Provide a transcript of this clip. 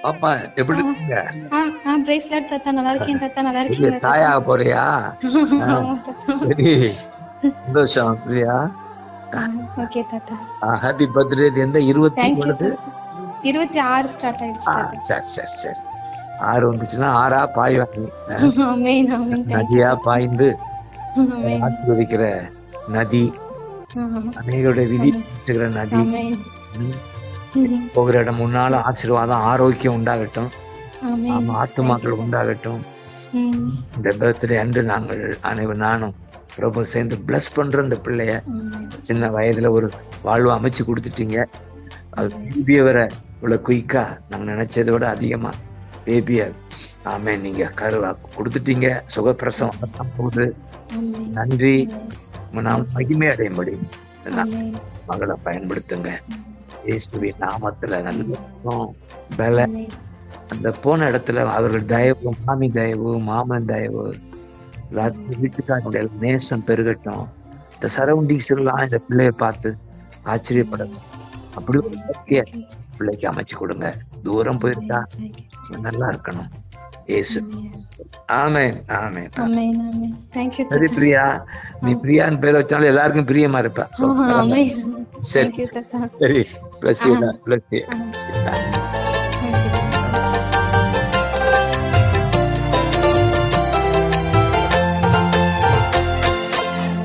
பாப்பா எப்படி இருக்கீங்க? பிரைஸ் லார்ட் தாத்தா. நல்லா இருக்கேன் தாத்தா. நல்லா பெரிய இருக்கீங்களா தாத்தா? தாயாக போறியா? ஆமா தாத்தா. சரி, சந்தோஷம் பிரியா. ஓகே தாத்தா. Happy birthday. எந்த 20 தேங்க்யூ வருது? தாத்தா. 26 ஸ்டார்ட் ஆயிடுச்சு தாத்தா. சரி சரி சரி. 6 வந்துச்சுன்னா 6ஆ பாய்வாங்க. ஆமென் ஆமென். தேங்க்யூ நதியா தாத்தா. பாய்ந்து ஆமென். ஆசீர்வதிக்கிற நதி, அநேகருடைய விதி மாற்றுகிற நதி. ஆமென். போகிற இடம் முன்னாலும் ஆசீர்வாதம், ஆரோக்கியம் உண்டாகட்டும். ஆமென். ஆத்துமாக்கள் உண்டாகட்டும். இந்த பர்த்டே அன்று நாங்கள் அனைவரும் நானும் ரொம்ப சேர்ந்து பிளஸ் பண்ற இந்த பிள்ளைய சின்ன வயதுல ஒரு வாழ்வு அமைச்சு கொடுத்துட்டீங்க. அது பேபியவரை இவ்வளவு குயிக்கா நாங்க நினைச்சதை விட அதிகமா பேபிய நீங்க கருவா கொடுத்துட்டீங்க. சுகப்பிரசவம் போது நன்றி. நாம் மகிமை அடையும்படி மகளை பயன்படுத்துங்க. இயேசுவின் நாமத்துல நல்ல பல அந்த போன இடத்துல அவர்கள் தயவு, மாமி தயவு, மாமன் தயவு, வீட்டுக்காரனுடைய நேசம் பெருகட்டும். இந்த சரௌண்டிங்ஸ் எல்லாம் இந்த பிள்ளைய பார்த்து ஆச்சரியப்படணும். அப்படி ஒரு சக்திய பிள்ளைக்கு அமைச்சு கொடுங்க. தூரம் போயிருந்தா நல்லா இருக்கணும். ஏசு. ஆமென் ஆமென். சரி பிரியா, நீ பிரியான்னு பேர் வச்சாலும் எல்லாருக்கும் பிரியமா இருப்ப. சரி சரி. Bless you.